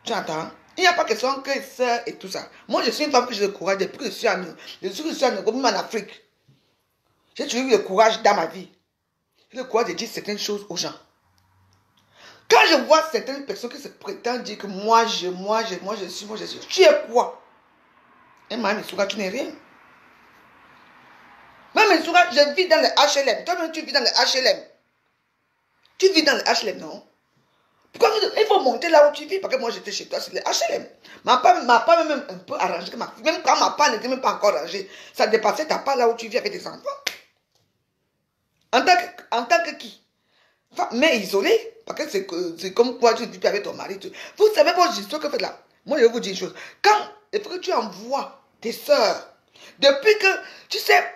Tu entends? Il n'y a pas question que sœur et tout ça. Moi, je suis une femme que j'ai le courage depuis que je suis en Europe, même en Afrique. J'ai toujours eu le courage dans ma vie. J'ai le courage de dire certaines choses aux gens. Quand je vois certaines personnes qui se prétendent dire que moi je suis. Tu es quoi? Et Mme Missouga, tu n'es rien. Mme Missouga, je vis dans le HLM. Toi-même, tu vis dans le HLM. Tu vis dans le HLM, non? Pourquoi il faut monter là où tu vis? Parce que moi, j'étais chez toi, c'est le HLM. Ma part m'a même un peu arrangé. Même quand ma part n'était même pas encore arrangée, ça dépassait ta part là où tu vis avec tes enfants. En tant que qui? Enfin, mais isolé. Parce que c'est comme quoi tu vis avec ton mari. Vous savez pas l'histoire que vous faites là. Moi, je vais vous dire une chose. Quand il faut que tu envoies tes soeurs, depuis que, tu sais,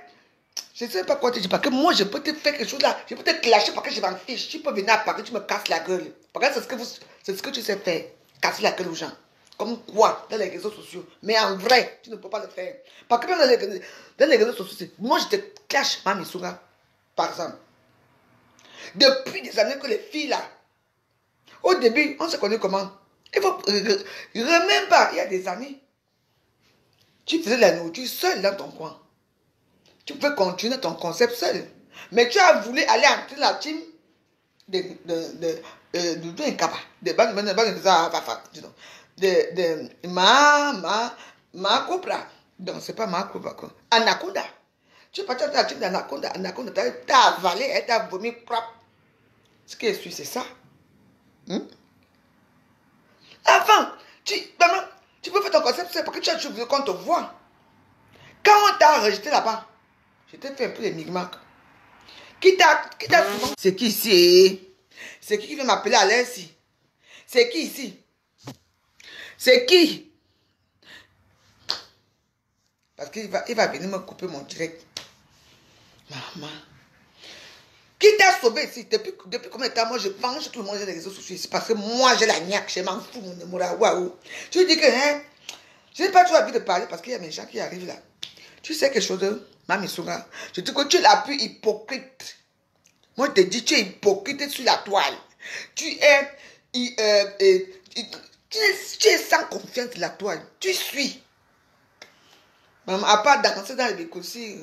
je ne sais pas quoi te dire, parce que moi, je peux te faire quelque chose là, je peux te clasher parce que je m'en fiche. Tu peux venir à Paris, tu me casses la gueule. Parce que c'est ce que tu sais faire, casser la gueule aux gens. Comme quoi, dans les réseaux sociaux. Mais en vrai, tu ne peux pas le faire. Parce que même dans les réseaux sociaux, moi, je te clash, Mme Missouga, par exemple. Depuis des années que les filles là, au début, on se connaît comment? Il faut même pas, il y a des années, tu faisais la nourriture seule dans ton coin. Tu pouvais continuer ton concept seul. Mais tu as voulu aller entrer dans la team ma cobra. Donc, c'est pas ma cobra. Anaconda. Tu es parti dans la team d'Anaconda. Anaconda, t'as avalé, elle t'a vomi. Ce qui est sûr, c'est ça. Avant, tu peux faire ton concept seul parce que tu as voulu qu'on te voit. Quand on t'a rejeté là-bas, je t'ai fait un peu l'énigmatique. Qui t'a souvent... C'est qui ici? C'est qui vient m'appeler à l'aise ici? C'est qui ici? C'est qui? Parce qu'il va venir me couper mon direct. Maman. Qui t'a sauvé ici? Depuis combien de temps, moi je venge tout le monde sur les réseaux sociaux ici? Parce que moi j'ai la niaque, je m'en fous, mon amour. Waouh. Tu dis que, hein, je n'ai pas trop envie de parler parce qu'il y a mes gens qui arrivent là. Tu sais quelque chose, Mme Missouga? Je dis que tu es la plus hypocrite. Moi, je te dis, tu es hypocrite sur la toile. Tu es sans confiance sur la toile. Tu suis. Maman, à part danser dans les bécossis,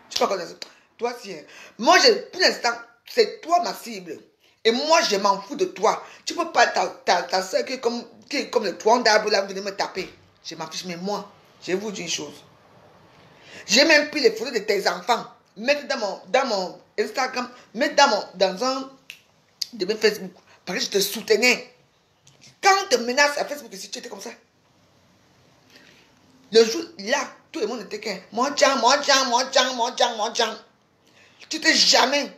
tu peux pas connaître. Toi, si. Moi, pour l'instant, c'est toi ma cible. Et moi, je m'en fous de toi. Tu peux pas, ta soeur qui est comme le tronc d'arbre là, venir me taper. Je m'en fiche, mais moi, je vais vous dire une chose. J'ai même pris les photos de tes enfants, mettre dans mon Instagram, mettre dans un de mes Facebook, parce que je te soutenais. Quand on te menace à Facebook, si tu étais comme ça, le jour là, tout le monde était qu'un moi, tu t'es jamais,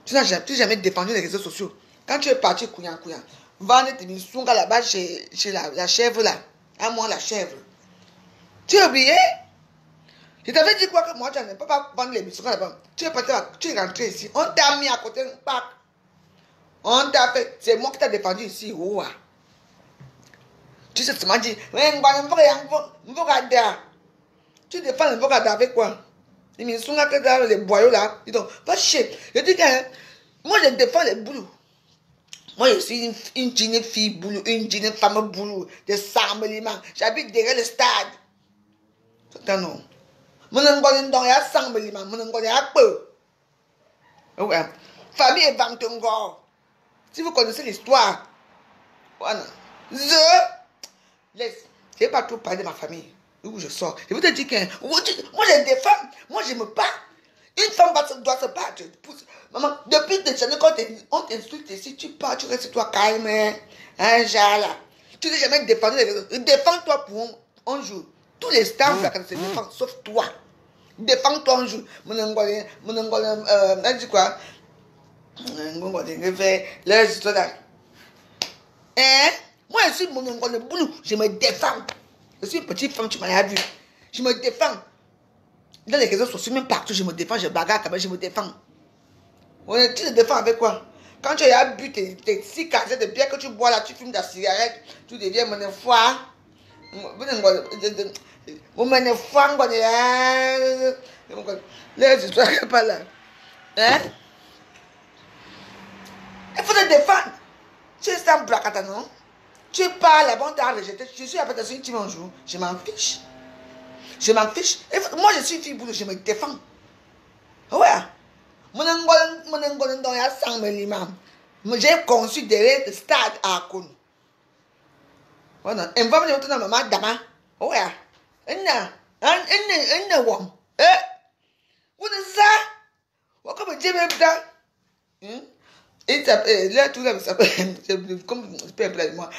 tu n'as jamais défendu les réseaux sociaux. Quand tu es parti, couillant, vendre tes missions là-bas chez la chèvre là, à moi la chèvre. Tu as oublié? Je t'avais dit quoi que moi, tu ne peux pas vendre les missions là-bas. Tu es rentré ici. On t'a mis à côté d'un parc. On t'a fait. C'est moi qui t'ai défendu ici. Oh, tu sais, tu m'as dit. Tu défends le Vogada avec quoi? Les missions là, les boyaux là. Dis donc, pas chier. Je dis que moi, je défends les boulots. Moi, je suis une jeune fille boulot, une jeune femme boulot de Saint-Mélimant. J'habite derrière le stade. C'est non. Mon ngolin dans ya Saint-Mélimant, mon ngolin a peu. Ouais. Famille et Vantongo. Si vous connaissez l'histoire, voilà. Laisse. Je n'ai pas trop parlé de ma famille. Où je sors. Je veux te dire que moi, je défends. Moi, je me bats. Une femme doit se battre. Maman, depuis des années, quand on t'insulte ici, tu pars, tu restes toi calme. Hein, là. Tu n'es jamais défendu. Défends-toi pour un jour. Tous les staffs là, quand se défendent, sauf toi. Défends-toi un jour. Mon elle dit quoi? Les histoires là. Hein? Moi, je suis mon boulot. Je me défends. Je suis une petite femme, tu m'as vu. Je me défends. Dans les réseaux sociaux, même partout, je me défends, je bagarre quand même, je me défends. Tu te défends avec quoi? Quand tu as bu tes 6 cassettes de bière que tu bois là, tu fumes ta cigarette, tu deviens mon foi. Les histoires pas là. Hein? Il faut te défendre. Tu es sans bracata, non? Tu parles, la bonne t'a rejeté. Je suis après une team un jour. Je m'en fiche. Je m'en fiche. Et moi, je suis fille boule, je me défends. Ouais. J'ai conçu derrière le stade à Koun. Voilà. Et va me dire, maman, dama. Ouais. Wom. Vous ne savez pas. Comme Dieu me dit. Il s'appelle, là, tout là, s'appelle, comme je peux appeler moi,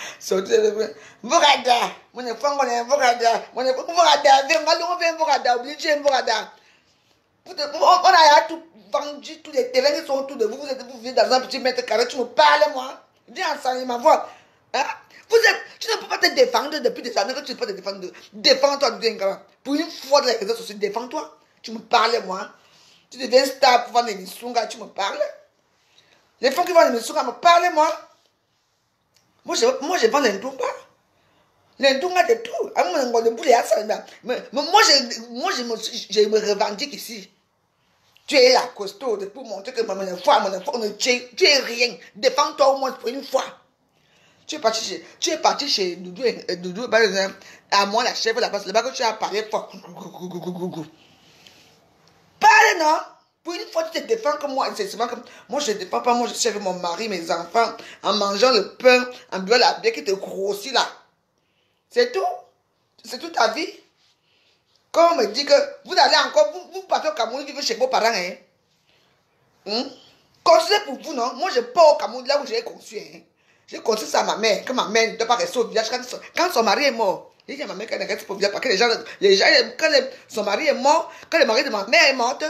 Vorada, mon enfant, on est Vorada, mon enfant, Vorada, viens, Vorada, obligé, Vorada. On a tout vendu, tous les terrains qui sont autour de vous, vous vivez dans un petit mètre carré, tu me parles, moi, viens ensemble, ma voix. Hein? Tu ne peux pas te défendre depuis des années que tu ne peux pas te défendre. Défends-toi, pour une fois dans les réseaux sociaux, défends-toi. Tu me parles, moi. Tu deviens star pour vendre des missungas, tu me parles. Les femmes qui vendent les missungas me parlent, moi. Moi, je vends les ndunga. Les ndunga de tout. Moi, je me revendique ici. Tu es là, costaud, pour montrer que mon enfant, tu es rien. Défends-toi au moins pour une fois. Tu es parti chez Doudou, par exemple, à moi, la chèvre, là-bas, c'est là-bas que tu as parlé fort. Parle, non? Pour une fois, tu te défends comme moi. C'est souvent comme moi, je ne défends pas. Moi, je suis avec mon mari, mes enfants, en mangeant le pain, en buvant la bière qui te grossit là. C'est tout. C'est toute ta vie. Quand on me dit que vous allez encore, vous partez au Cameroun, vivre chez vos parents, hein? Construisez pour vous, non? Moi, je pars au Cameroun, là où j'ai construit, hein? J'ai construit ça à ma mère, que ma mère ne doit pas rester au village quand son mari est mort. J'ai dit à ma mère qu'elle ne reste pas au village parce que les gens quand son mari est mort, quand le mari de ma mère est morte,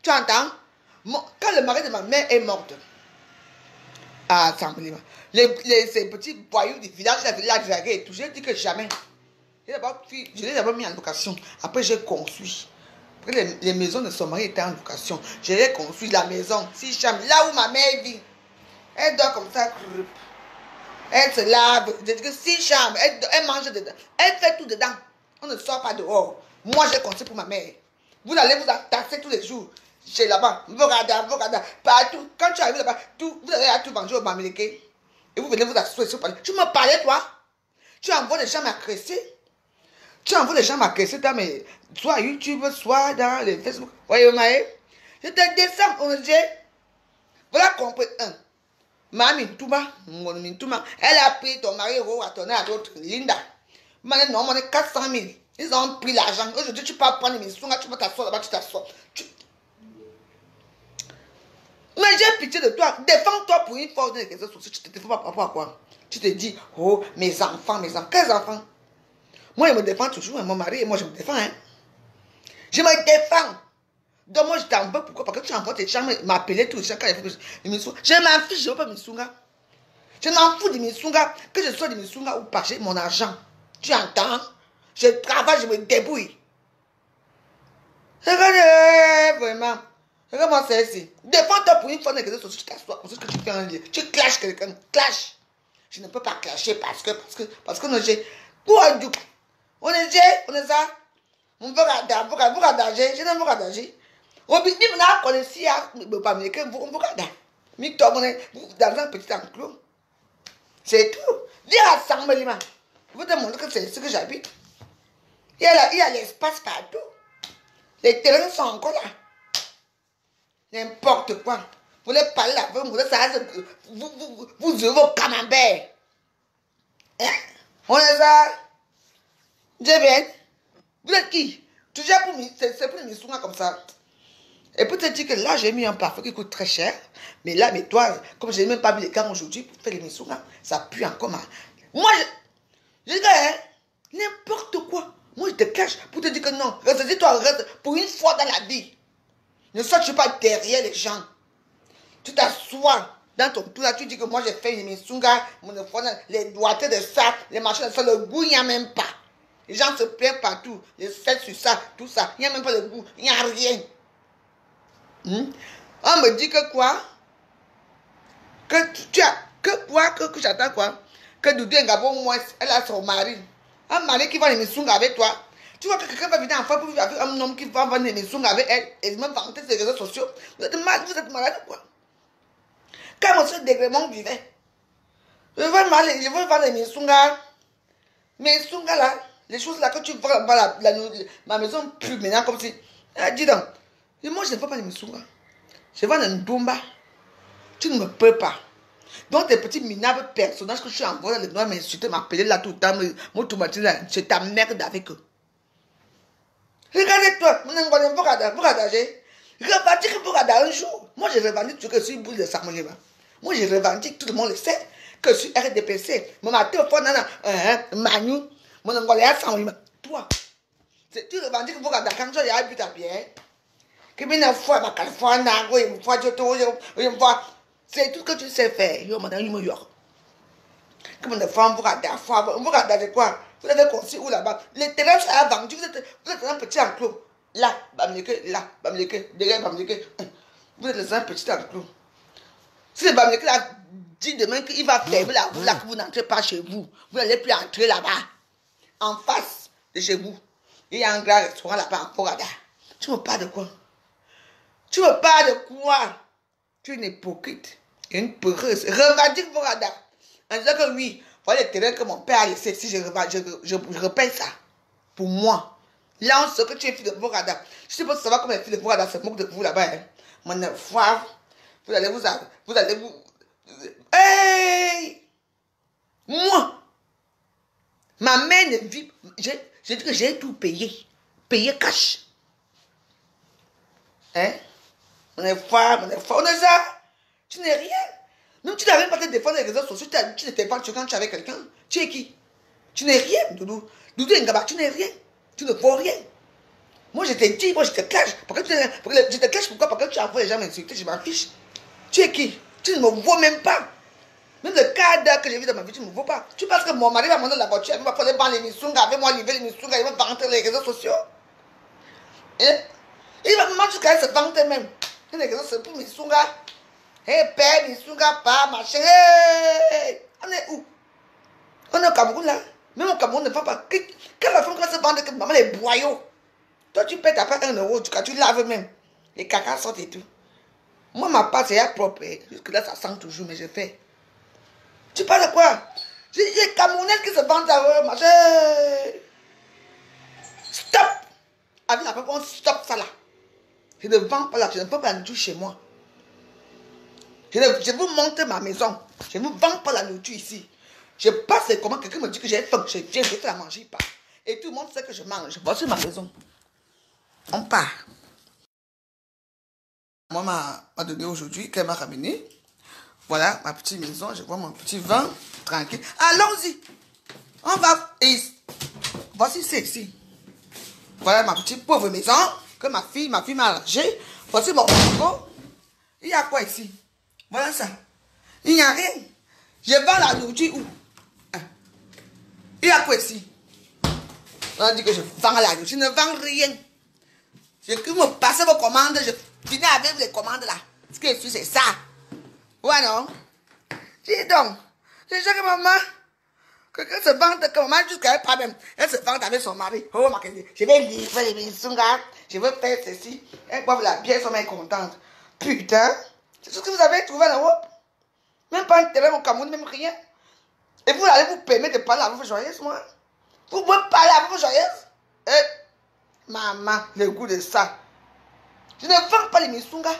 tu entends? Quand le mari de ma mère est morte, ces petits voyous du village, la draguée et tout, j'ai dit que jamais. Je l'ai d'abord mis en location. Après, j'ai construit. Après, les maisons de son mari étaient en location. J'ai construit la maison, 6 chambres, là où ma mère vit. Elle dort comme ça. Elle se lave, 6 chambres, elle mange dedans. Elle fait tout dedans. On ne sort pas dehors. Moi, j'ai construit pour ma mère. Vous allez vous attasser tous les jours. Chez là-bas, Vorada, partout. Quand tu arrives là-bas, vous allez à tout manger au Bamileke. Et vous venez vous asseoir sur le palais. Tu me parlais, toi? Tu envoies les gens m'agresser. Tu envoies les gens m'agresser dans mes... soit YouTube, soit dans les Facebook. Voyez, je te descends, on dit. Voilà compris. Mami Touma, elle a pris ton mari à ton à l'autre, Linda. Non, on est 400 000. Ils ont pris l'argent. Aujourd'hui, tu peux prendre mes sous, tu peux t'asseoir là-bas, tu t'assois. Mais j'ai pitié de toi. Défends-toi pour une fois dans les réseaux sociaux. Tu te défends pas par rapport à quoi? Tu te dis, oh, mes enfants. Quels enfants? Moi, je me défends toujours. Mon mari et moi, je me défends. Hein? Je me défends. Donc, moi, je t'en veux. Pourquoi? Parce que tu envoies tes chambres m'appeler tous les gens quand il faut que je me sois. Je m'en fiche, je ne veux pas me sounger. Je m'en fous de mes sungas. Que je sois de mes sungas ou pas, j'ai mon argent. Tu entends? Je travaille, je me débrouille. Regardez, vraiment. Regarde-moi ça ici. Défends-toi pour une fois dans les réseaux sociaux, tu t'assois. Parce que tu fais un lien. Tu clashes quelqu'un. Clash. Je ne peux pas clasher parce que nous, j'ai. Quoi du coup? On est ça. On veut regarder. Je n'aime pas regarder. On dit, on a connu si on ne peut pas me dire on veut regarder. Mais toi, on est dans un petit enclos. C'est tout. Viens ensemble, Lima. Je vous demande que c'est ce que j'habite. Il y a l'espace partout. Les terrains sont encore là. N'importe quoi. Vous voulez parler là, vous ouvrez vos camemberts. Hein? On est ça. Dieu bien. Vous êtes qui? Toujours pour c'est pour les missungas comme ça. Et pour te dire que là, j'ai mis un parfum qui coûte très cher. Mais là, mais toi, comme je n'ai même pas vu les gars aujourd'hui pour faire les missungas, ça pue encore mal. Moi, je dis, hein, n'importe quoi. Moi, je te cache pour te dire que non. Reste-toi, reste pour une fois dans la vie. Ne saute pas derrière les gens. Tu t'assois dans ton tout là, tu dis que moi, j'ai fait une missungas, les doigtés de ça, les machins de ça, le goût, il n'y a même pas. Les gens se plaignent partout. Les fêtes sur ça, tout ça. Il n'y a même pas de goût. Il n'y a rien. On me dit que quoi? Que tu as. Que quoi? Que j'attends quoi? Que Doudou Ngabo, moi, elle a son mari. Un mari qui va les missungas avec toi. Tu vois que quelqu'un va venir en fait pour vivre avec un homme qui va vendre les missungas avec elle. Et même vanter ses réseaux sociaux. Vous êtes malade ou quoi? Quand M. Degrémont vivait. Je veux vendre les Minsunga. Minsunga là, les choses là que tu vends là-bas, ma maison pue maintenant comme si. Ah, dis donc, moi je ne veux pas les Minsunga. Je vends un Dumba. Tu ne me peux pas. Donc tes petits minables personnages que je suis envoyé dans les noirs m'insulter, m'appeler là tout le temps, m'automatiser là, je t'emmerde avec eux. Regardez-toi, vous regardez, revendique Bourada un jour. Moi je revendique que je suis boule de Samoneba. Moi je revendique, tout le monde le sait, que je suis RDPC. Mon téléphone, Manu, mon Angolais Samoneba. Toi, tu revendiques Bourada quand tu as bu ta bière. Que bien une fois, ma Californie, une fois, une fois. C'est tout ce que tu sais faire. Yo, madame, New York. Comme une femme, vous regardez quoi? Vous avez construit où là-bas? Les terrains sont vendus. Vous êtes un petit enclos. Là, là, derrière, vous êtes un petit enclos. Si le Bamileke là dit demain qu'il va fermer la roue là, que vous n'entrez pas chez vous, vous n'allez plus entrer là-bas. En face de chez vous, il y a un grand restaurant là-bas en Porada. Tu me parles de quoi? Tu me parles de quoi? Tu es une hypocrite et une peureuse. Revendique Porada. En disant que oui, voilà les terrains que mon père a laissé. Si je repaye ça. Pour moi. Là, on sait que tu es fille de Porada. Je sais pas savoir comment les filles de Porada se moquent de vous là-bas. Hein. Mon foire. Vous allez vous. Hey! Moi! Ma mère ne vit. J'ai dit que j'ai tout payé. Payé cash. Hein? On est fort, on est ça. Tu n'es rien. Même tu n'arrives pas à te défendre les réseaux sociaux, tu ne t'es pas quand tu es avec quelqu'un. Tu es qui? Tu n'es rien, Doudou. Doudou Ngaba, tu n'es rien. Tu ne vaux rien. Moi, je te dis, moi, je te cache. Je te cache pourquoi? Parce que tu envoies les gens m'insulter, je m'en fiche. Tu es qui? Tu ne me vaux même pas. Même le cadre que j'ai vu dans ma vie, tu ne me vaux pas. Tu penses que mon mari va monter la voiture, il va faire les Missunga, avec moi, livrer les Missunga, il va vanter les réseaux sociaux. Et il va me jusqu'à se vanter même. Les réseaux sociaux pour Missunga. Hé, père, Missunga, pas, machin. Hey! On est où? On est au Cameroun là. Même au Cameroun, ne va pas. Quand la femme va se vendre, que maman les boyaux. Toi, tu pètes après 1 euro, tu laves même. Les caca sortent et tout. Moi, ma pâte, c'est propre. Jusque là, ça sent toujours, mais je fais. Tu parles de quoi? J'ai les Camerounais qui se vendent à eux, machin. Stop! Avec la femme, on stop ça là. Je ne vends pas là, je ne vends pas la nourriture chez moi. Je vous montre ma maison. Je ne vous vends pas la nourriture ici. Je passe les commandes, quelqu'un me dit que j'ai faim. Je viens, je fais la manger, il part. Et tout le monde sait que je mange. Voici ma maison. On part. Moi, m'a donné aujourd'hui, qu'elle m'a ramené. Voilà ma petite maison. Je vois mon petit vin. Tranquille. Allons-y. On va. Et voici celle-ci. Voilà ma petite pauvre maison que ma fille m'a arrangée. Voici mon frigo. Il y a quoi ici? Voilà ça. Il n'y a rien. Je vends la nourriture où? Il y a quoi ici? On dit que je vends la nourriture. Je ne vends rien. Je me passe vos commandes. Je finis avec les commandes là. Ce que je suis, c'est ça. Ouais, non? Dis donc. C'est ça que maman. Quelqu'un se vante, que maman jusqu'à elle pas même. Elle se vante avec son mari. Oh, ma question. Je vais livrer les Missunga. Je veux faire ceci. Elle boit la bière, son mari contente. Putain. C'est tout ce que vous avez trouvé en Europe. Même pas un terrain au Cameroun, même rien. Et vous allez vous permettre de parler à vos joyeuses, moi. Vous pouvez parler à vos joyeuses. Maman, le goût de ça. Je ne vends pas les Missunga.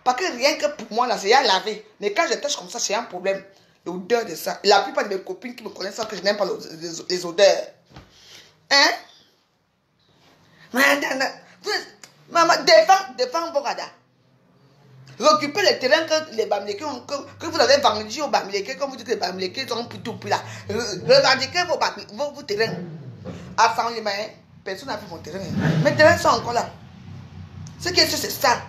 Parce que rien que pour moi, là, c'est à laver. Mais quand je tâche comme ça, c'est un problème. L'odeur de ça. La plupart de mes copines qui me connaissent savent que je n'aime pas les odeurs. Hein? Maman, défends Borada. Récupérez les terrains que les Bamileke que vous avez vendus aux Bamileke, comme vous dites que les Bamileke sont plutôt plus là. Revendiquez vos terrains. À Saint-Lima, personne n'a vu mon terrain. Mes terrains sont encore là. Ce qui est sûr, c'est ça.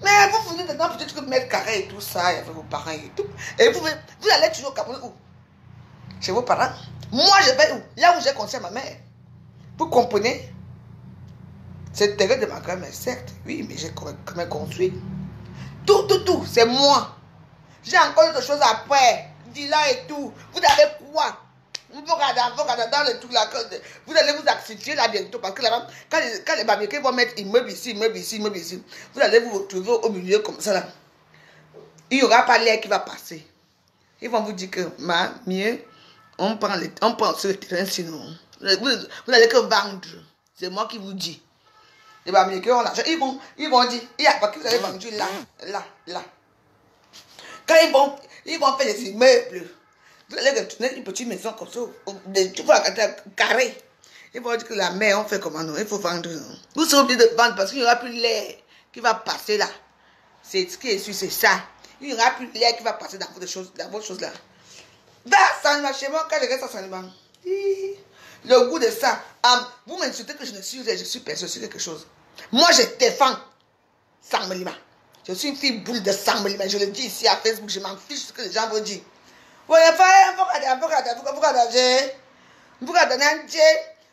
Mais vous venez dedans peut-être que mètres carrés et tout ça, il y avait vos parents et tout. Et vous allez toujours au Cameroun où? Chez vos parents? Moi, je vais où? Là où j'ai construit ma mère. Vous comprenez? C'est le terrain de ma grand-mère, certes. Oui, mais j'ai quand même construit. Tout, c'est moi. J'ai encore d'autres choses après. Dis-là et tout. Vous avez quoi? Vous regardez dans le truc là. Vous allez vous accentuer là bientôt. Parce que là-bas, quand les Bamileke vont mettre immeuble ici, vous allez vous retrouver au milieu comme ça là. Il n'y aura pas l'air qui va passer. Ils vont vous dire que, mieux, on prend sur le terrain sinon. Vous n'allez que vendre. C'est moi qui vous dis. Les Bamilekeux ont l'argent. Ils vont dire, il y a pas que vous avez vendu là. Quand ils vont faire des immeubles, vous allez retourner une petite maison comme ça, tu vois la carré. Ils vont dire que la mer, on fait comment non, il faut vendre. Vous serez obligé de vendre parce qu'il n'y aura plus l'air qui va passer là. C'est ce qui est sûr, c'est ça. Il n'y aura plus l'air qui va passer dans votre chose là. Va à Sanima, chez moi, quand je reste à Sanima, le goût de ça, vous m'insultez que je suis perçue sur quelque chose. Moi, je défends Sangalima. Je suis une fille boule de Sangalima. Je le dis ici à Facebook, je m'en fiche ce que les gens vont dire.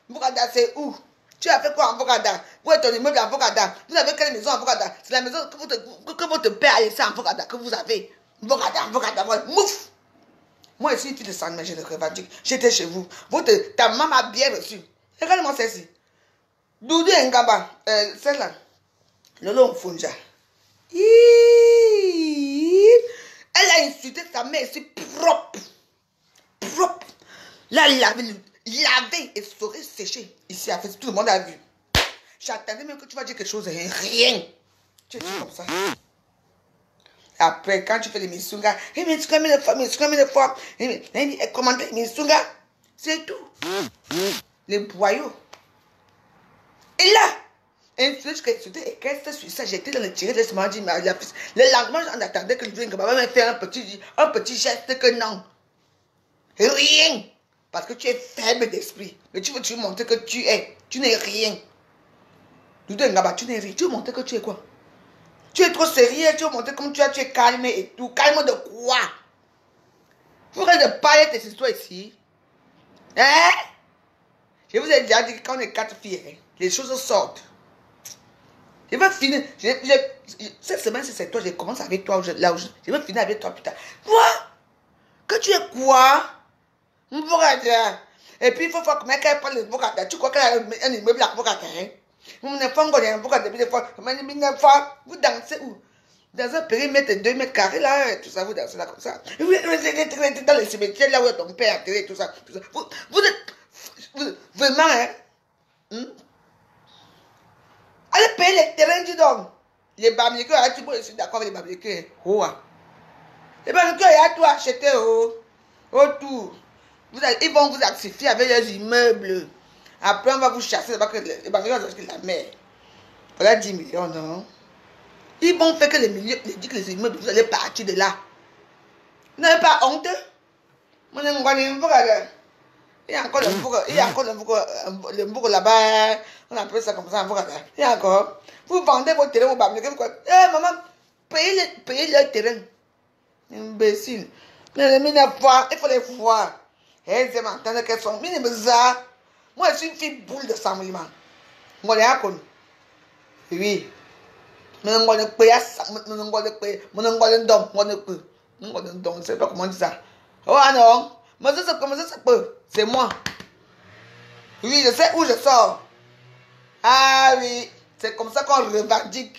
Mbokada, c'est où? Tu as fait quoi en Mbokada? Où est ton immeuble en Mbokada? Vous avez quelle maison en Mbokada? C'est la maison que votre père a laissée en Mbokada que vous avez. Mbokada, mouf! Moi, je suis une fille de Sangalima, je le revendique. J'étais chez vous. Ta maman m'a bien reçu. Regarde-moi celle-ci. Doudou Ngaba, celle-là. Lolo Mfunja. Elle a insulté sa mère ici propre. Là, lavé et saurait sécher. Ici, à fait, tout le monde a vu. J'attendais même que tu vas dire quelque chose. Rien. Tu es comme ça. Après, quand tu fais les misunga, mais combien de fois, commenter les misunga, c'est tout. Les boyaux. Et là, et qu'est-ce sur ça, j'étais dans le tiré de ce moment, le lendemain, j'en attendais que le drink va me faire un petit geste que non. Rien. Parce que tu es faible d'esprit. Mais tu veux montrer que tu n'es rien. Tu n'es rien. Tu veux montrer que tu es quoi? Tu es trop sérieux, tu veux montrer comme tu es calme et tout. Calme de quoi? Vous regardez de parler de tes histoires ici. Hein? Je vous ai déjà dit que quand on est 4 filles, hein, les choses sortent. Je vais finir. Cette semaine, c'est toi. Je commence avec toi. Je vais finir avec toi plus tard. Quoi? Que tu es quoi? Mbokada. Et puis, il faut voir comment elle prend le Mbokada. Tu crois qu'elle a un immeuble à Mbokada, hein? Vous dansez où? Dans un périmètre de 2 mètres carrés, là, tout ça, vous dansez là comme ça. Vous êtes dans le cimetière, là où est ton père enterré, tout ça. Vous êtes vraiment, hein? Allez payer les terrains, dis donc. Les Bamilekeux, je suis d'accord avec les Bamilekeux. Les Bamilekeux, il y a tout acheté autour. Ils vont vous assifier avec leurs immeubles. Après, on va vous chasser là-bas que les Bamilekeux vont acheter la mer. Voilà 10 millions, non? Ils vont faire que les immeubles, vous allez partir de là. Vous n'avez pas honte? Il y a encore le mbourg là-bas. On appelle ça comme ça. Il y a encore. Vous vendez votre terrain au Bamilekeux. Maman, payez leur terrain. Imbécile. Il faut les voir. Elles aiment entendre qu'elles sont. Moi, je suis une fille boule de Sangalima. Moi, je suis oui. Je ne sais pas comment on dit ça. Oh non. Mais ça, comment ça peut? C'est moi. Oui, je sais où je sors. Ah oui. C'est comme ça qu'on revendique.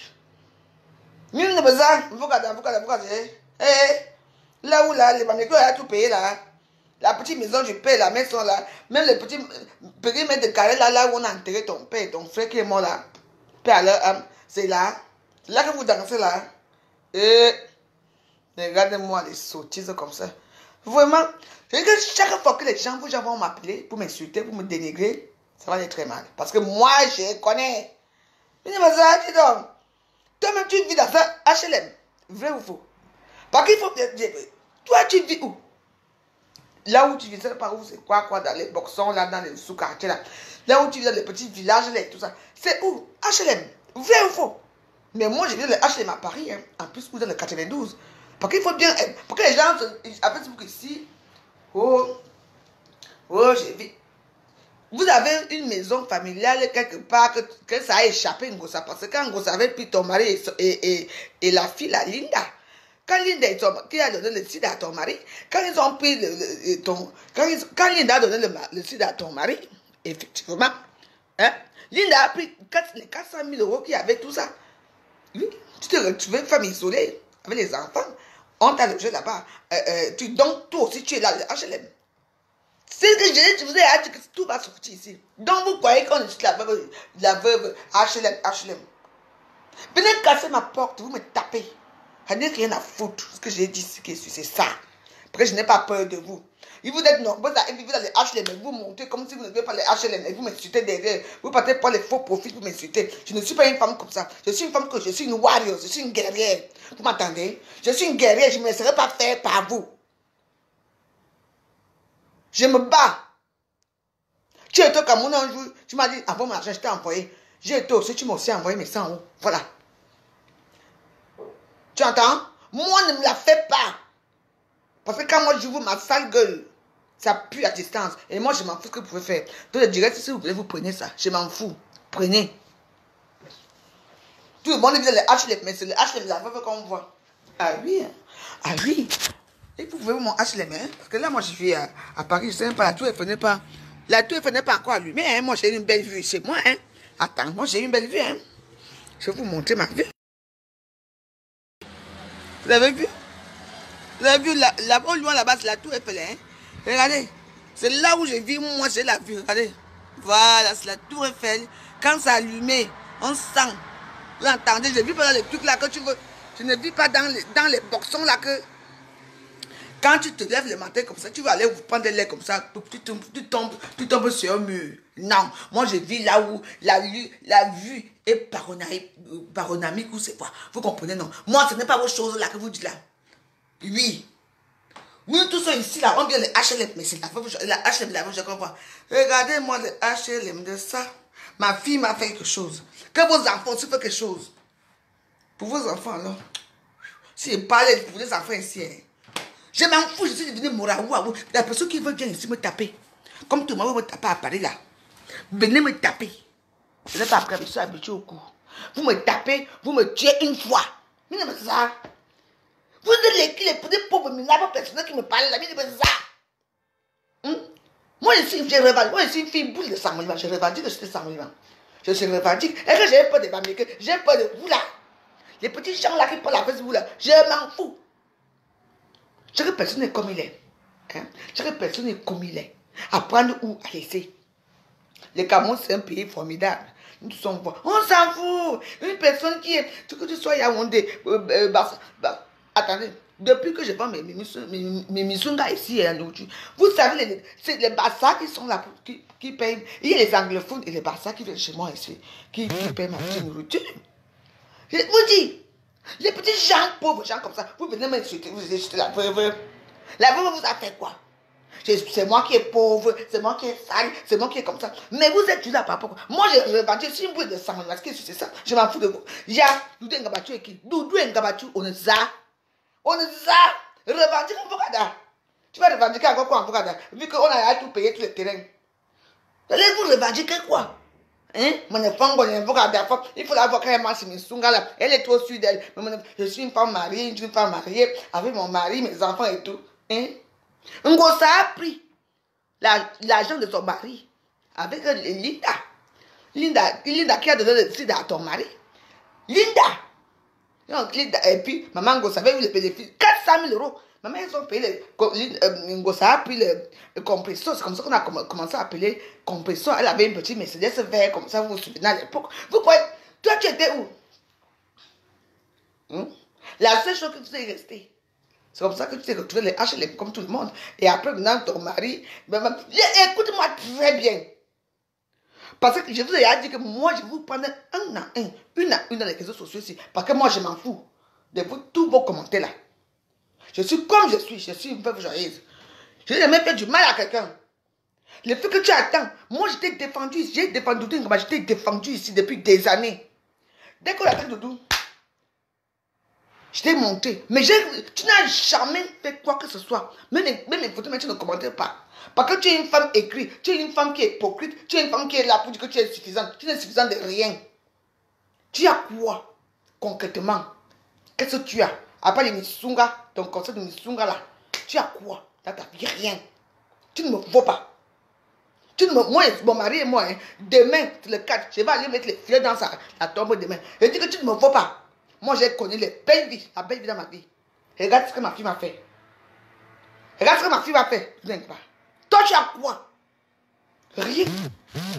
Mille de besoin. Là où là, les Bamilekeux ont tout payé là. La petite maison, je paye la maison là. Même le petit périmètre de carré là où on a enterré ton père, ton frère qui est mort là. C'est là. C'est là que vous dansez là. Et regardez-moi les sottises comme ça. Vraiment, je dis que chaque fois que les gens vont m'appeler pour m'insulter, pour me dénigrer, ça va aller très mal. Parce que moi, je connais. Mais ça, dis donc. Toi-même, tu vis dans un HLM. Vrai ou faux? Parce qu'il faut... Toi, tu vis où? Là où tu vis, c'est pas où, c'est quoi, dans les boxons, là, dans les sous-quartiers, là. Là où tu vis, dans les petits villages, là, et tout ça. C'est où? HLM. Vrai ou faux? Mais moi, je vis dans le HLM à Paris, hein. En plus, vous dans le 92. Parce qu'il faut bien... Pour que les gens... Avec ce ici... Oh, j'ai vu. Vous avez une maison familiale quelque part que ça a échappé, Ngosa. Parce que quand Ngosa avait pris ton mari et la fille, la Linda... Quand Linda qui a donné le sida à ton mari, quand ils ont pris quand Linda a donné le sida à ton mari, effectivement, hein, Linda a pris les 400 000 € qu'il y avait, tout ça. Oui, tu te retrouvais une femme isolée avec les enfants. On t'a logé là-bas. Donc, toi aussi, tu es là, le HLM. C'est ce que je vous ai dit que tout va sortir ici. Donc, vous croyez qu'on est la veuve HLM, HLM. Venez casser ma porte, vous me tapez. Je n'ai rien à foutre. Ce que j'ai dit, c'est ça. Parce que je n'ai pas peur de vous. Et vous êtes nombreux à vivre dans les HLM, vous montez comme si vous ne n'aviez pas les HLM et vous m'insultez derrière. Vous partez pas les faux profits pour m'insulter. Je ne suis pas une femme comme ça. Je suis une femme que je suis une warrior, je suis une guerrière. Vous m'entendez? Je suis une guerrière, je ne me laisserai pas faire par vous. Je me bats. Tu étais au Cameroun un jour, tu m'as dit, avant mon argent, je t'ai envoyé. J'ai été aussi, tu m'as aussi envoyé mes 100 euros. Voilà. Tu entends? Moi, ne me la fais pas. Parce que quand moi, je vous ma sale gueule, ça pue à distance. Et moi, je m'en fous ce que vous pouvez faire. Donc, je dirais, si vous voulez, vous prenez ça. Je m'en fous. Prenez. Tout le monde dit les HLM, mais c'est le HLM, la veuve qu'on voit. Ah oui. Hein? Ah oui. Et vous pouvez mon HLM, hein? Parce que là, moi, je suis à Paris, je ne sais même pas, la tour Eiffel n'est pas... La tour Eiffel n'est pas encore allumée, hein? Moi, j'ai une belle vue chez moi, hein? Attends, moi, j'ai une belle vue, hein? Je vais vous montrer ma vue. Vous avez vu? Vous avez vu, là-bas, au loin, là-bas, c'est la tour Eiffel, hein? Regardez. C'est là où je vis, moi, j'ai la vue. Regardez. Voilà, c'est la tour Eiffel. Quand c'est allumé, on sent. Vous entendez? Je ne vis pas dans les trucs là que tu veux. Je ne vis pas dans les boxons là que... Quand tu te lèves le matin comme ça, tu vas aller vous prendre l'air comme ça, tu tombes sur un mur. Non, moi je vis là où la vue est paronamique ou c'est quoi. Vous comprenez, non? Moi, ce n'est pas vos choses là que vous dites là. Oui. Nous tous ici là, on vient les HLM, mais c'est la HLM, la je comprends. Regardez-moi le HLM de ça. Ma fille m'a fait quelque chose. Que vos enfants aussi font quelque chose. Pour vos enfants alors. Si je parlais pour les enfants ici, hein. Je m'en fous, je suis devenu moraoua. La personne qui veut bien ici me taper. Comme tout le monde veut me taper à Paris là. Venez me taper. Je n'ai pas appris, je suis habitué au coup. Vous me tapez, vous me tuez une fois. Mais non, mais c'est ça. Vous êtes les petits pauvres minables personnes qui me parlent là. Mais c'est ça. Moi, je suis une fille boule de 100 000 ans. Je revendique que je suis 100 000 ans. Je suis revendique. Et que j'ai peur des Américains. J'ai peur de vous là. Les petits gens là qui parlent avec vous là. Je m'en fous. Chaque personne est comme il est. Hein? Chaque personne est comme il est. Apprendre où à laisser. Le Cameroun, c'est un pays formidable. Nous sommes forts. On s'en fout. Une personne qui est... Que tu sois Yaoundé... attendez. Depuis que je vends mes misungas ici et à Nourriture, vous savez, c'est les Barça qui sont là, qui payent. Il y a les anglophones et les Barça qui viennent chez moi ici, qui payent ma petite nourriture. Je vous dis... Les petits gens, pauvres gens comme ça, vous venez m'insulter, vous insultez la veuve. La veuve vous a fait quoi? C'est moi qui est pauvre, c'est moi qui est sale, c'est moi qui est comme ça. Mais vous êtes là par rapport. Moi, je revendique, je suis une boule de sang, parce que c'est ça. Je m'en fous de vous. Ya, Doudou Ngabatu et qui? Doudou Ngabatu, on est ça. On est ça. Revendique un Fokada. Tu vas revendiquer encore quoi en Fokada? Vu qu'on a tout payé, tous les terrains. Allez-vous revendiquer quoi? Hein? Il faut l'avoir quand même là. Elle est trop sûre d'elle. Je suis une femme mariée, avec mon mari, mes enfants et tout. Hein? Ngosa a pris l'argent de son mari avec Linda. Linda qui a donné le sida à ton mari. Linda. Donc, Linda, et puis, maman Ngosa avait eu le bénéfice. 400 000 euros. Maman, ils ont payé Ngosa a pris le compresseur. C'est comme ça qu'on a commencé à appeler compresseur. Elle avait une petite Mercedes vert comme ça, vous vous souvenez à l'époque. Vous croyez, toi tu étais où? La seule chose que tu es resté. C'est comme ça que tu t'es retrouvé les HLM comme tout le monde. Et après, maintenant, ton mari... Écoute-moi très bien. Parce que je vous ai dit que moi, je vous prends une à une dans les réseaux sociaux ici. Parce que moi, je m'en fous de vous, tous vos commentaires là. Je suis comme je suis une veuve joyeuse. Je n'ai jamais fait du mal à quelqu'un. Le fait que tu attends, moi je t'ai défendu, j'ai défendu Doudou, je t'ai défendu ici depuis des années. Dès qu'on attend Doudou, je t'ai monté. Mais tu n'as jamais fait quoi que ce soit. Même les photos, mais tu ne commentes pas. Parce que tu es une femme écrite, tu es une femme qui est hypocrite, tu es une femme qui est là pour dire que tu es suffisante. Tu n'es suffisante de rien. Tu as quoi concrètement? Qu'est-ce que tu as? À part les Missunga, ton concept de Missunga là, tu as quoi? Tu n'as rien. Tu ne me vaux pas. Moi, mon mari et moi, hein, demain, le 4, je vais aller mettre les filets dans la tombe demain. Je dis que tu ne me vaux pas. Moi, j'ai connu les belles vies, la belle vie dans ma vie. Regarde ce que ma fille m'a fait. Regarde ce que ma fille m'a fait. Tu n'aimes pas. Toi, tu as quoi? Rien.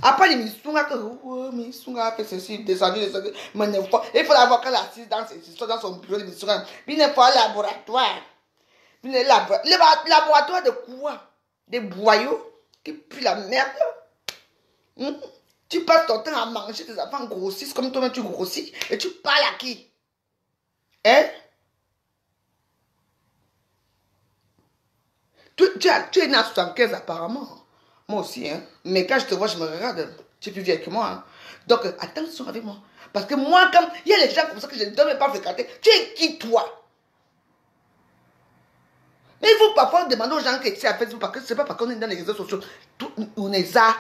Après, les Missunga, que Missunga a fait ceci, descendu. Mais il faut l'avoir quand elle est assise dans son bureau de Missunga. Il ne faut pas laboratoire. Le laboratoire de quoi? Des boyaux qui puent la merde. Tu passes ton temps à manger, tes enfants grossissent comme toi-même tu grossis. Et tu parles à qui? Hein? Tu es né à 75 apparemment. Moi aussi, hein. Mais quand je te vois, je me regarde. Tu es plus vieille que moi. Hein. Donc, attention avec moi. Parce que moi, comme il y a les gens comme ça que je ne dois même pas fréquenter, tu es qui toi? Mais il faut parfois demander aux gens qui sont à Facebook, parce que ce n'est pas parce qu'on est dans les réseaux sociaux. On est ça.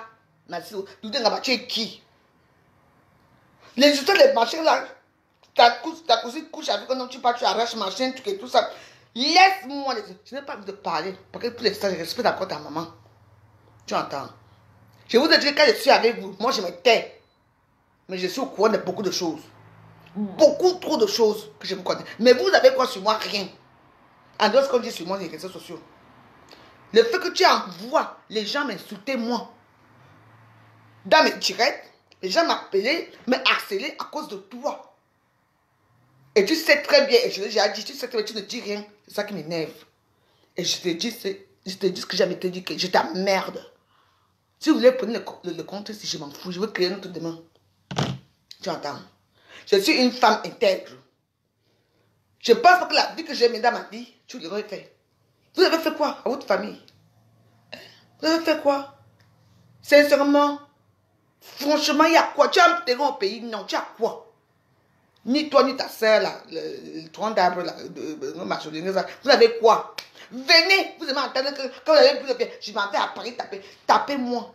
Tu es qui? Les histoires des machins là, ta cousine couche avec un homme, tu pars, tu arraches machin, tout ça. Laisse-moi, je n'ai pas envie de parler. Parce que pour l'instant, je respecte encore ta maman. Tu entends? Je vous ai dit que quand je suis avec vous, moi je me tais. Mais je suis au courant de beaucoup de choses. Beaucoup trop de choses que je vous connais. Mais vous avez quoi sur moi? Rien. En dehors de ce qu'on dit sur moi, les réseaux sociaux. Le fait que tu envoies les gens m'insulter, moi. Dans mes directs, les gens m'appelaient, me harcelaient à cause de toi. Et tu sais très bien, et je l'ai déjà dit, tu sais très bien, tu ne dis rien. C'est ça qui m'énerve. Et je te dis ce que j'avais te dit, que je t'emmerde. Si vous voulez prendre le compte, si je m'en fous, je veux créer un truc demain. Tu entends? Je suis une femme intègre. Je pense pas que la vie que j'ai menée dans ma vie, tu l'aurais fait. Vous avez fait quoi à votre famille? Vous avez fait quoi? Sincèrement, franchement, il y a quoi? Tu as un terrain au pays? Non, tu as quoi? Ni toi, ni ta soeur, là, le tronc d'arbre, là, vous avez quoi? Venez, vous allez m'entendre que quand vous avez plus de pied, je m'en vais à Paris taper. Tapez-moi.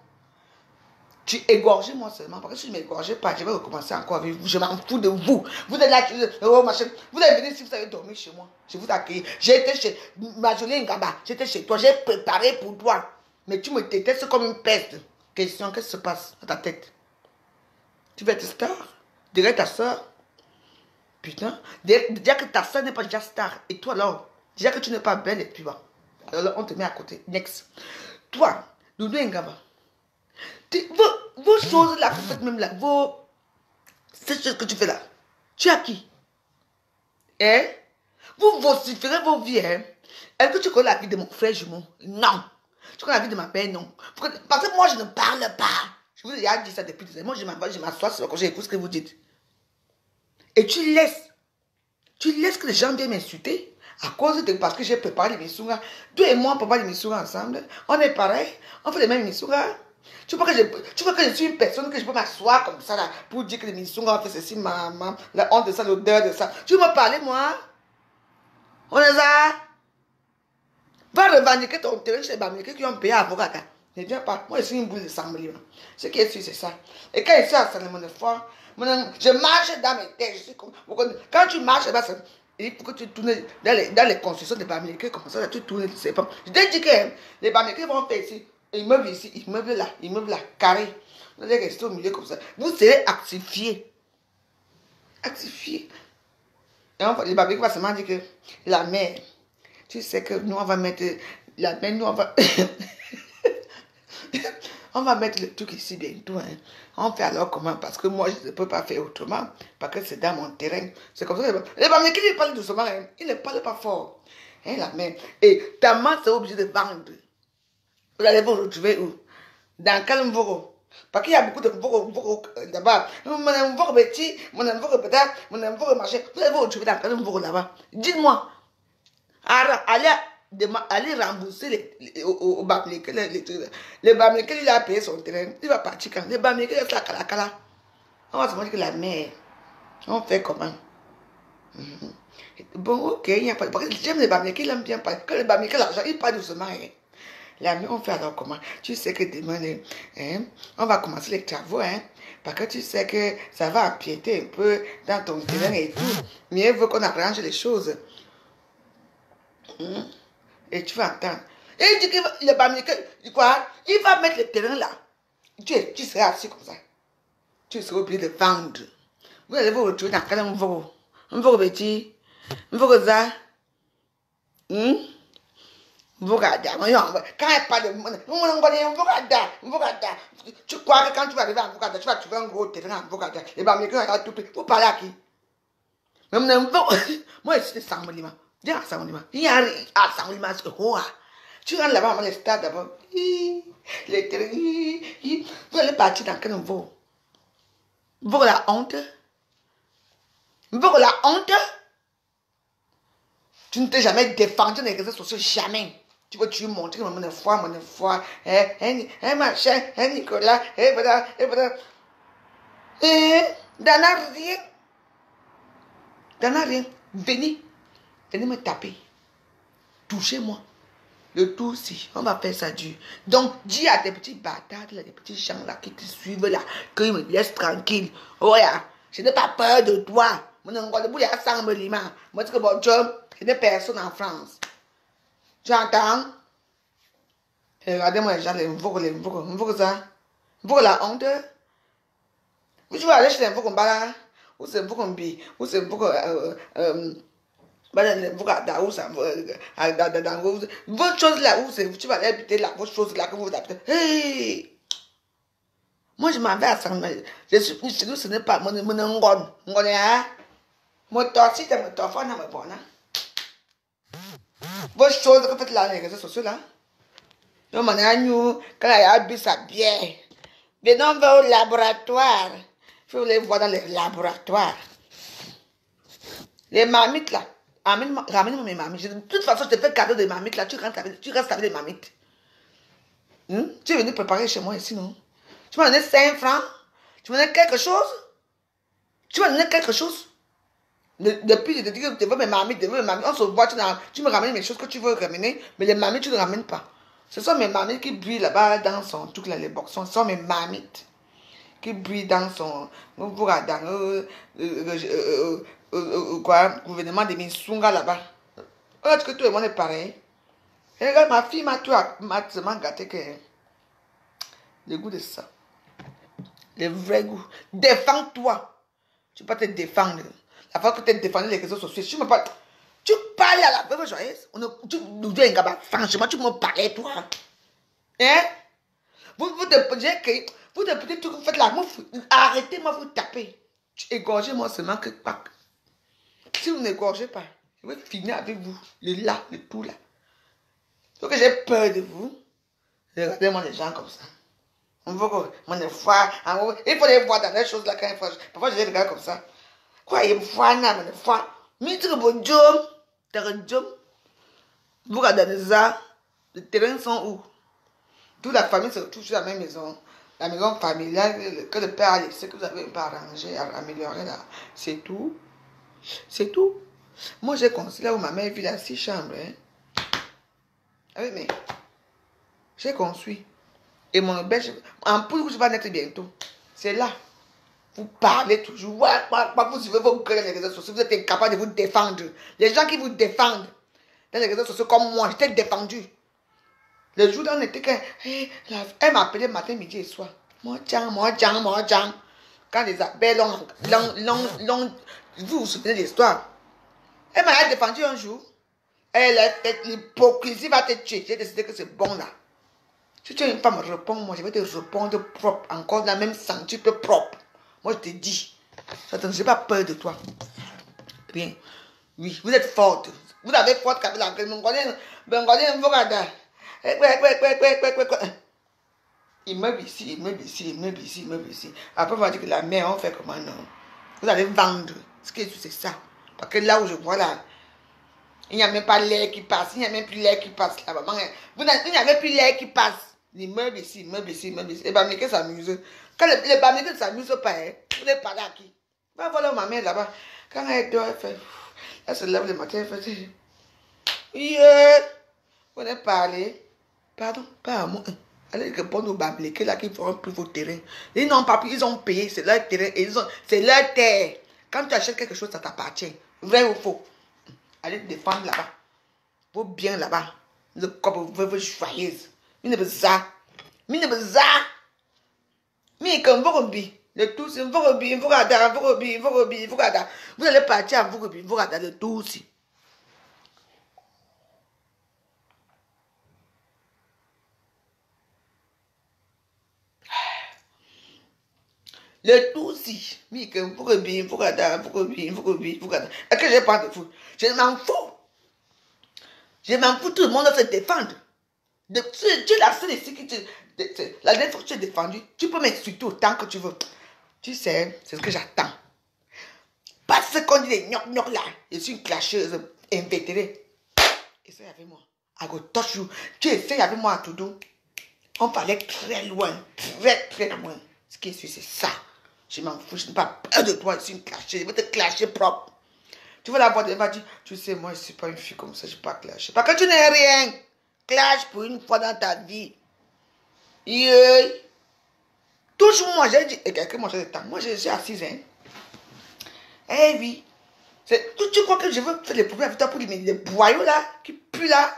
Tu égorgez moi seulement, parce que si je ne m'égorgeais pas, je vais recommencer encore avec vous. Je m'en fous de vous. Vous êtes là, oh, machin. Vous allez venir si vous avez dormi chez moi. Je vous accueille. J'étais chez Majolé Ngaba. J'étais chez toi. J'ai préparé pour toi. Mais tu me détestes comme une peste. Question, qu'est-ce qui se passe dans ta tête? Tu veux être star? Dirais ta soeur. Putain. Déjà que ta soeur n'est pas déjà star. Et toi alors, déjà que tu n'es pas belle et puis bah. Alors on te met à côté. Next. Toi, Doudou Ngaba. Vos choses là que vous faites même là, ces choses que tu fais là, tu as qui? Hein? Vous vociférez vos vies, hein? Est-ce que tu connais la vie de mon frère jumeau? Non. Tu connais la vie de ma mère? Non. Parce que moi je ne parle pas. Je vous ai déjà dit ça depuis des années. Moi je m'assois sur le côté, j'écoute ce que vous dites. Et tu laisses que les gens viennent m'insulter à cause de parce que j'ai préparé l'émission. Toi et moi on prépare l'émission ensemble. On est pareil, on fait les mêmes émissions. Tu vois que je suis une personne que je peux m'asseoir comme ça là, pour dire que l'émission on fait ceci, maman, la honte de ça, l'odeur de ça. Tu veux me parler, moi? On est là. Va revendiquer ton terrain chez les Bamileke qui ont payé à avocat. Ne viens pas. Moi, je suis une boule de sang libre. Ce qui est sûr, c'est ça. Et quand je suis à Saint-Lémon de Fort, je marche dans mes têtes. Quand tu marches, il faut que tu tournes dans les constructions de Bamileke comme ça, tu tournes. Je te dis que les Bamileke vont faire ici. Immeuble ici, immeuble là, carré. Vous allez rester au milieu comme ça. Vous serez actifié. Actifié. Et les Bamileke vont seulement dire que la mer, tu sais que nous on va mettre la mer, nous on va. On va mettre le truc ici bientôt. Hein. On fait alors comment? Parce que moi, je ne peux pas faire autrement. Parce que c'est dans mon terrain. C'est comme ça. Les Bamileke, ils parlent doucement. Hein. Ils ne parlent pas fort. Hein, la mer. Et ta main, c'est obligé de vendre. Vous allez vous retrouver où? Dans quel Mvoro? Parce qu'il y a beaucoup de Mvoro là-bas. Mon Mvoro petit, mon Mvoro peut-être, mon Mvoro machin. Vous allez vous retrouver dans quel Mvoro là-bas? Dites-moi. Allez rembourser aux Bamileke. Les Bamileke, il a payé son terrain. Il va partir quand? Les Bamileke, il a fait la Kala. On va se dire que la mer. On fait comment? Bon, ok, il n'y a pas de. Parce que j'aime les Bamileke, il aime bien parler. Quand les Bamileke, l'argent, il parle doucement. Hein. La nuit, on fait alors comment? Tu sais que demain, hein, on va commencer les travaux, hein, parce que tu sais que ça va empiéter un peu dans ton terrain et tout. Mieux vaut qu'on arrange les choses. Et tu vas entendre. Et il dit que le Bamileke, quoi? Il va mettre le terrain là. Tu seras assis comme ça. Tu seras obligé de vendre. Vous allez vous retrouver dans quel Mvoro? Mvoro petit, Mvoro ça. Vogada, quand elle parle de Vogada, tu crois que quand tu vas arriver à Vogada, tu vas trouver un gros terrain à Vogada. Les Américains regardent tout près. Vous parlez à qui? Moi, je suis Samolima. Dis à Samolima. Il y a à Samolima, tu rentres là-bas dans les stades d'abord. Les terrains. Vous allez partir dans quel niveau? Vous la honte? Vous la honte? Tu ne t'es jamais défendu dans les réseaux sociaux, jamais. Tu veux tu montrer mon foi, machin, Nicolas, voilà. D'en rien. D'en rien. Venez me taper. Touchez-moi. Le tout si, on va faire ça dur. Donc, dis à tes petits bâtards, là, des petits gens là qui te suivent là, qu'ils me laissent tranquille. Oh yeah, je n'ai pas peur de toi. Moi, je dis que bon job, je n'ai personne en France. Tu entends? Regardez-moi les gens, les mvoko ça. Mvoko la honte. Vous vas aller chez les mvoko là, ou c'est mvoko mbi, ou c'est mvoko votre chose là où tu vas aller habiter là, votre chose là que vous habitez. Hey! Moi je m'en vais à San Marie. Je suis chez nous, ce n'est pas mon ngon. Mon torsi, c'est mon torfon, non, mon bon. Vos choses que vous faites là, les réseaux sociaux là. Non, mon agneau, quand il y a bu sa bière. Mais non, on va au laboratoire. Il faut les voir dans les laboratoires. Les marmites là. Ramène-moi mes marmites. De toute façon, je te fais cadeau des marmites là. Tu restes avec les marmites. Tu es venu préparer chez moi ici, non? Tu m'as donné 5 francs. Tu m'as donné quelque chose. Depuis, je te dis que tu veux mes marmites, On se voit, tu me ramènes mes choses que tu veux ramener, mais les marmites, tu ne ramènes pas. Ce sont mes marmites qui brillent là-bas dans son truc là, les boxons. Ce sont mes marmites qui brillent dans son. Gouvernement de Minsunga là-bas. Est-ce que tout le monde est pareil? Et regarde, ma fille m'a tellement gâté que. Le goût de ça. Le vrai goût. Défends-toi. Tu peux pas te défendre. La fois que tu as défendu les réseaux sociaux, tu parles à la veuve joyeuse. Franchement, tu me parlais, toi. Hein? Vous faites la mouffe. Arrêtez-moi, vous tapez. Tu égorgez-moi seulement que pas. Si vous n'égorgez pas, je vais finir avec vous. Le tout là. Il faut que j'ai peur de vous. Regardez-moi les gens comme ça. Il faut les voir dans les choses là quand il faut. Parfois je les regarde comme ça. Quoi, il me voit, il me voit. Mais tu es bon job. Tu es un job. Vous regardez ça. Les terrains sont où? Toute la famille se retrouve sur la même maison. La maison familiale que le père a laissé, que vous avez pas arrangé, amélioré là. C'est tout. C'est tout. Moi, j'ai construit là où ma mère vit là, 6 chambres. Hein. Ah oui, mais j'ai construit. Et mon bêche, en plus, je vais naître bientôt. C'est là. Vous parlez toujours. Vous suivez vos gueules dans les réseaux sociaux. Vous êtes incapable de vous défendre. Les gens qui vous défendent dans les réseaux sociaux comme moi, j'étais défendu. Le jour où on était que. Elle m'appelait matin, midi et soir. Moi, quand les appels vous vous souvenez de l'histoire. Elle m'a défendu un jour. L'hypocrisie va te tuer. J'ai décidé que c'est bon là. Si tu es une femme, réponds-moi. Je vais te répondre propre. Encore la même centuple propre. Moi, je te dis. Je n'ai pas peur de toi. Bien. Oui, vous êtes forte. Vous avez forte avec la gueule. Immeuble ici. Après, on va dire que la mère, on fait comment non? Vous allez vendre. Ce que c'est ça. Parce que là où je vois là, il n'y a même pas l'air qui passe. Il n'y a même plus l'air qui passe là. Il n'y a même plus l'air qui passe. L'immeuble ici. Les Bamilés s'amusent. Quand les Bamilés ne s'amusent pas, vous allez parler à qui? Va voir ma mère là-bas. Quand elle dort, elle fait. Elle se lève le matin, elle fait. Vous allez parler. Pardon, pas à moi. Allez répondre aux Bamilés là qui feront plus vos terrains. Ils n'ont pas pris, ils ont payé. C'est leur terrain. C'est leur terre. Quand tu achètes quelque chose, ça t'appartient. Vrai ou faux? Allez te défendre là-bas. Vos biens là-bas. Le corps veuve joyeuse. Il ne veut ça. Il ne veut ça. Mais comme vous robez. Le tout, c'est vous robez. Vous allez partir à vous robez. Vous regardez le tout aussi. Le tout si. Mais que vous bien, vous regardez, vous bien, vous bien, vous regardez. Est-ce que j'ai pas de fou? Je m'en fous. Je m'en fous, tout le monde doit se défendre. Tu es la seule ici qui te. La dernière fois que tu es défendu, tu peux m'insulter autant que tu veux. Tu sais, c'est ce que j'attends. Parce qu'on dit les gnoc là. Je suis une clasheuse invétérée. Essaye avec moi. I go touch you. Tu essayes avec moi à tout doux. On parlait très loin. Très, très loin. Ce qui est sûr, c'est ça. Je m'en fous. Je n'ai pas peur de toi. Je suis une clashée. Je vais te clasher propre. Tu vas la voir, elle va dire, tu sais, moi, je ne suis pas une fille comme ça. Je ne vais pas clasher. Parce que tu n'es rien. Clash pour une fois dans ta vie. Yeah. Touche-moi. J'ai dit, et quelqu'un m'a dit, moi, je suis assise, hein. Eh oui. Tu crois que je veux faire les problèmes avec toi pour les boyaux là, qui puent là?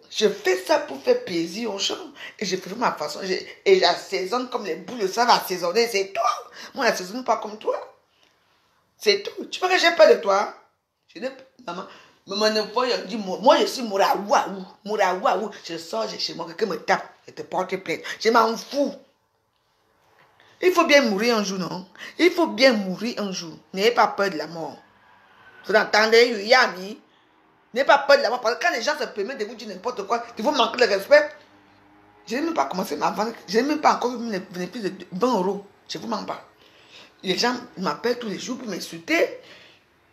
Je fais ça pour faire plaisir aux gens. Et je fais de ma façon. Et j'assaisonne comme les boules savent assaisonner. C'est toi. Moi, je n'assaisonne pas comme toi. C'est tout. Tu crois que j'ai peur de toi? Je n'ai pas. Maman, ne dit, moi, je suis Mouraouaou. Mouraouaou. Je sors chez moi, quelqu'un me tape. Je te porte plainte. Je m'en fous. Il faut bien mourir un jour, non? Il faut bien mourir un jour. N'ayez pas peur de la mort. Vous entendez, Yami? N'ayez pas peur de la mort. Parce que quand les gens se permettent de vous dire n'importe quoi, de vous manquer de respect, je n'ai même pas commencé à vendre. Je n'ai même pas encore eu le bénéfice de 20 euros. Je ne vous mens pas. Les gens m'appellent tous les jours pour m'insulter.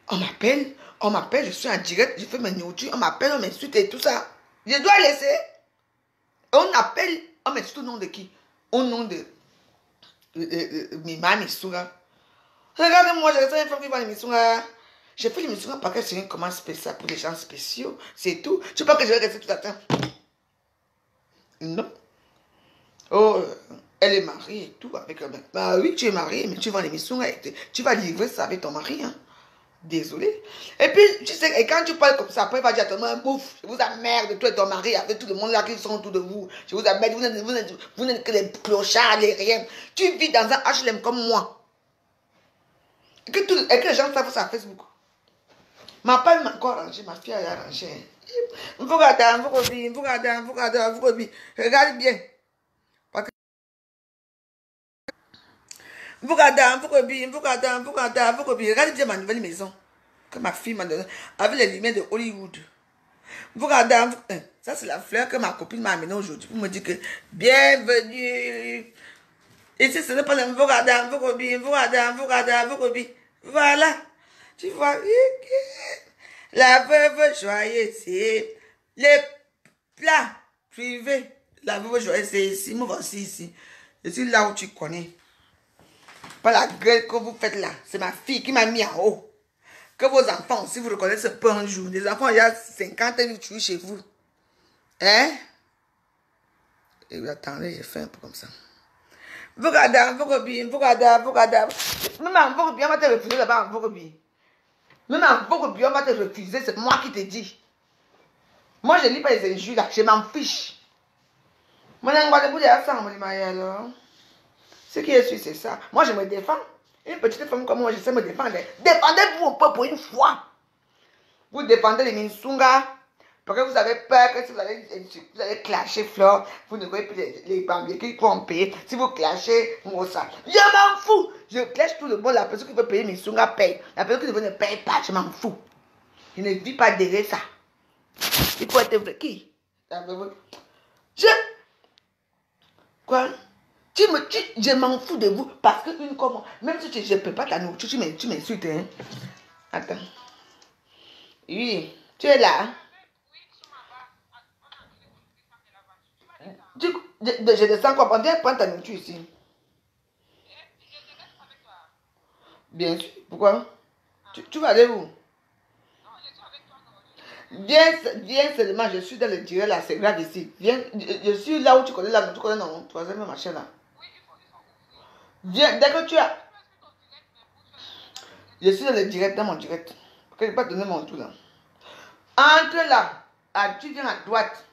On m'appelle, je suis en direct, je fais mes nourritures, on m'appelle, on m'insulte et tout ça. Je dois laisser. On appelle, on m'insulte au nom de qui? Au nom de Mima Missoura. Regardez-moi, je reste une femme qui va à Missoura. J'ai fait l'émission parce que c'est une commande spéciale pour les gens spéciaux. C'est tout. Tu penses que je vais rester tout à temps? Non. Oh, elle est mariée et tout avec un mec. Bah oui, tu es mariée, mais tu vas à l'émission, tu vas livrer ça avec ton mari. Hein. Désolé. Et puis, tu sais, et quand tu parles comme ça, après, il va dire à ton mari, bouffe, je vous emmerde, toi et ton mari, avec tout le monde là qui sont autour de vous. Je vous emmerde, vous n'êtes que des clochards, les rien. Tu vis dans un HLM comme moi. Et que les gens savent ça à Facebook. Ma femme m'a encore arrangé, ma fille a arrangé. Vous regardez, vous regardez. Regarde bien. Vous regardez, vous regardez. Regardez bien ma nouvelle maison que ma fille m'a donnée avec les lumières de Hollywood. Vous regardez, ça c'est la fleur que ma copine m'a amenée aujourd'hui pour me dire que bienvenue. Ici ce n'est pas le vous regardez, vous regardez. Voilà. Tu vois, la veuve joyeuse, c'est les plats privés. La veuve joyeuse, c'est ici. Moi, voici ici. Je suis là où tu connais. Pas la gueule que vous faites là. C'est ma fille qui m'a mis en haut. Que vos enfants aussi vous reconnaissent pas un jour. Les enfants, il y a 50 ans, ils tuent chez vous. Hein? Et vous attendez, j'ai fait un peu comme ça. Vous regardez, vous regardez. Même en vous bien, on va te refuser là-bas en vous bien. Même en vous bien, on va te refuser, c'est moi qui te dis. Moi, je ne lis pas les injures là, je m'en fiche. Moi, je ne vous dire ça, alors. Ce qui est sûr, c'est ça. Moi, je me défends. Une petite femme comme moi, je sais me défendre. Défendez-vous un peu pour une fois. Vous défendez les Minsunga. Parce que vous avez peur que si vous allez clasher Flore, vous ne voyez plus les bambiers qui vont payer. Si vous clashez Mossa, je m'en fous. Je clash tout le monde. La personne qui veut payer Minsunga paye. La personne qui ne paye pas, je m'en fous. Je ne vis pas derrière ça. Il faut être vrai. Qui? Je. Quoi? Je m'en fous de vous. Parce que une comme moi, même si je ne peux pas ta nourriture, tu m'insultes. Hein? Attends. Oui, tu es là. Je descends quoi? Viens prendre ta nourriture ici. Bien sûr. Pourquoi? Tu vas aller où? Viens seulement, je suis dans le direct là, c'est grave ici. Viens, je suis là où tu connais là, tu connais non, troisième machin là. Viens, dès que tu as. Je suis dans le direct, dans mon direct. Parce que je ne vais pas donner mon tout là. Entre là, tu viens à droite.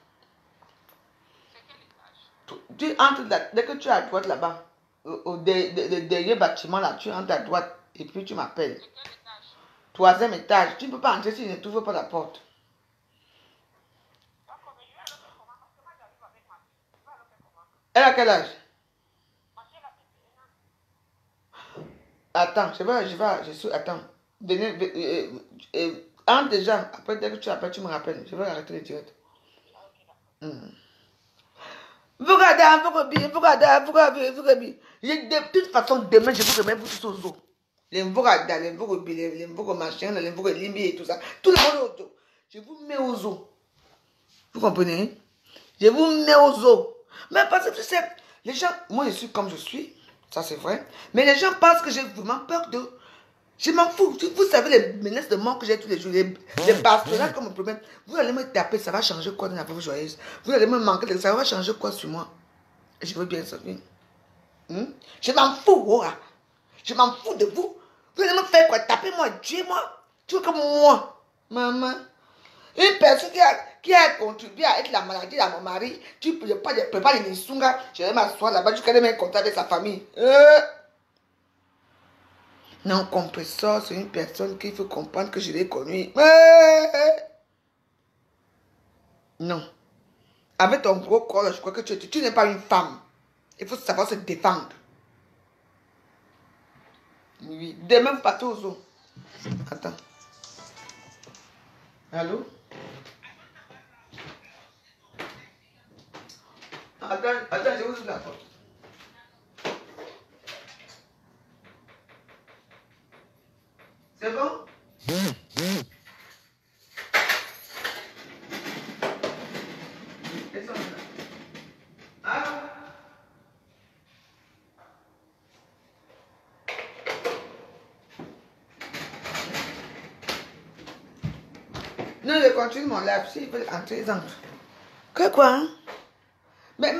Tu entres là, dès que tu es à droite là-bas, au derrière bâtiment là, tu entres à droite et puis tu m'appelles. Troisième étage, tu ne peux pas entrer si tu ne trouves pas la porte. Elle a quel âge? Attends, je suis, attends. Venez, entre déjà, après, dès que tu appelles, tu me rappelles. Je vais arrêter le direct. Vous regardez, de toute façon, demain, je vous remets vous tous aux os. Les Mvogada, les Mvogobi, les Mvogo machin, les Mvogo Limbi et tout ça. Tout le monde aux os. Je vous mets aux os. Vous comprenez? Je vous mets aux os. Mais parce que tu sais, les gens, moi je suis comme je suis, ça c'est vrai. Mais les gens pensent que j'ai vraiment peur de... Je m'en fous. Vous savez les menaces de mort que j'ai tous les jours, les bastonnades comme problème. Vous allez me taper, ça va changer quoi dans la vie joyeuse? Vous allez me manquer, ça va changer quoi sur moi? Et je veux bien sortir. Je m'en fous, oh, je m'en fous de vous. Vous allez me faire quoi? Taper-moi, tuer-moi. Tu veux comme moi, maman. Une personne qui a contribué à être la maladie à mon mari, tu ne peux pas les nisunga. Je vais m'asseoir là-bas, tu connais mes contacts avec sa famille. Non, compresseur, c'est une personne qu'il faut comprendre que je l'ai connue. Non. Avec ton gros corps, je crois que tu n'es pas une femme. Il faut savoir se défendre. Oui. Demain, vous partez aux eaux. Attends. Allô? Attends, je vous ouvre la porte. C'est bon? Ah. Non, je continue mon live. S'ils veulent entrer, ils entrent. Que quoi? Hein? Mais,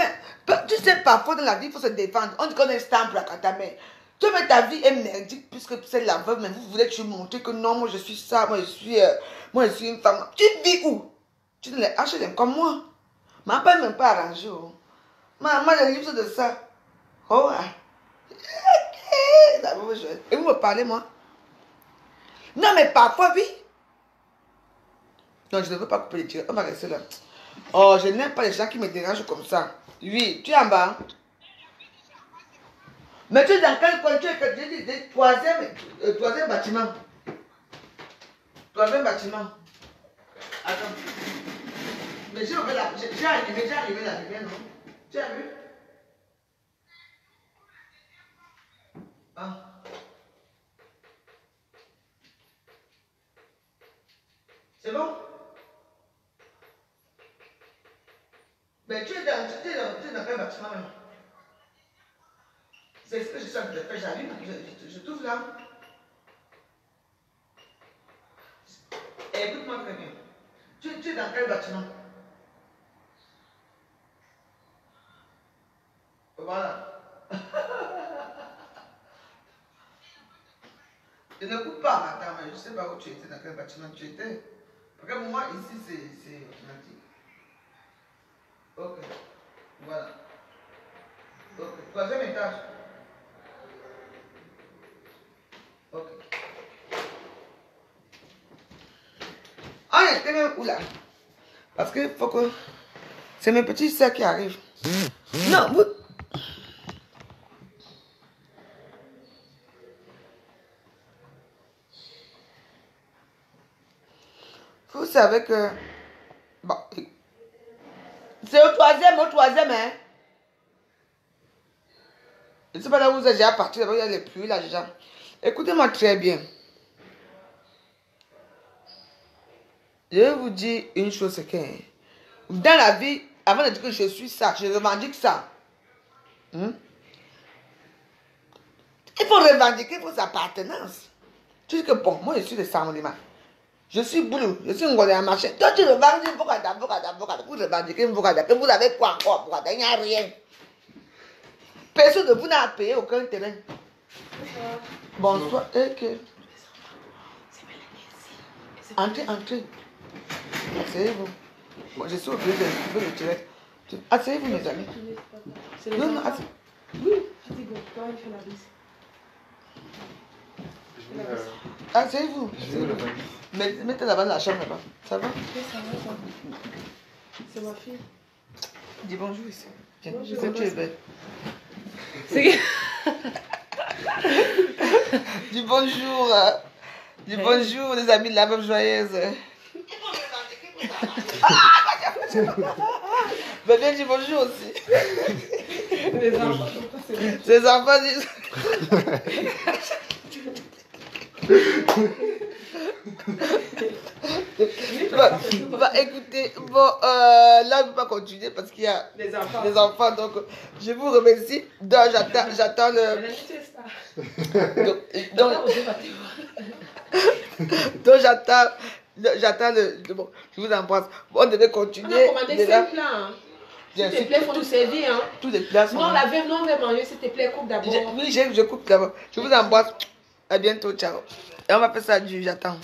tu sais, parfois dans la vie, il faut se défendre. On dit qu'on est stamp à ta mère. Tu mais ta vie est merdique puisque c'est la veuve, mais vous voulez que tu montres que non, moi je suis ça, moi je suis une femme. Tu vis où? Tu ne les HLM comme moi. Ma père n'est même pas arrangé. Oh. Maman, les livres de ça. Oh, ah. Et vous me parlez, moi? Non, mais parfois, oui. Non, je ne veux pas couper les tirs. On va rester là. Oh, je n'aime pas les gens qui me dérangent comme ça. Oui, tu es en bas. Mais tu es dans quel coin? Tu es troisième bâtiment. Troisième bâtiment. Attends. Mais j'ai arrivé la lumière, non? Tu as vu? Ah. C'est bon? Mais tu es dans quel bâtiment même? C'est ce que je suis en train de faire, j'allume, je trouve là. Écoute-moi très bien. Tu es dans quel bâtiment? Voilà. Je ne coupe pas, attends, mais je ne sais pas où tu étais, dans quel bâtiment tu étais. Parce que moi, ici, c'est automatique. Ok. Voilà. Ok. Troisième étage. Ok. On était même où là? Parce que faut que... C'est mes petits soeurs qui arrivent. Non, vous savez que... Bon, c'est au troisième, hein. Je ne sais pas là où vous êtes déjà parti, il y a les pluies là déjà. Écoutez-moi très bien. Je vais vous dire une chose, c'est que dans la vie, avant de dire que je suis ça, je revendique ça. Il faut revendiquer vos appartenances. Tu dis que bon, moi je suis de Samolima. Je suis boulot, je suis un gars de machin. Toi tu revendiques vous revendiquez que vous avez quoi encore? Il n'y a rien. Personne de vous n'a payé aucun terrain. Bonsoir. Entrez. Asseyez-vous. Bon, je suis obligé de couper le direct. Asseyez-vous, mes amis. Non, asseyez-vous. Oui. Asseyez-vous. Mettez là-bas la chambre là-bas. Ça va? C'est ma fille. Dis bonjour ici. Tiens, tu es belle. C'est que... Du bonjour. Du bonjour, les amis de la meuf joyeuse. Mais bien du bonjour aussi. Les enfants disent... Bah, écoutez, bon, là, on ne peut pas continuer parce qu'il y a des enfants. Donc, je vous remercie. Donc, j'attends le... Donc, j'attends le... Bon, je vous embrasse. Bon, on devait continuer. On a commandé 5 plats. Hein. S'il te plaît, il faut nous servir. Hein. Tous les plats sont... Non, la veille, non, on va manger. S'il te plaît, coupe d'abord. Oui, je coupe d'abord. Je vous embrasse. À bientôt, ciao. Et on va faire ça du j'attends.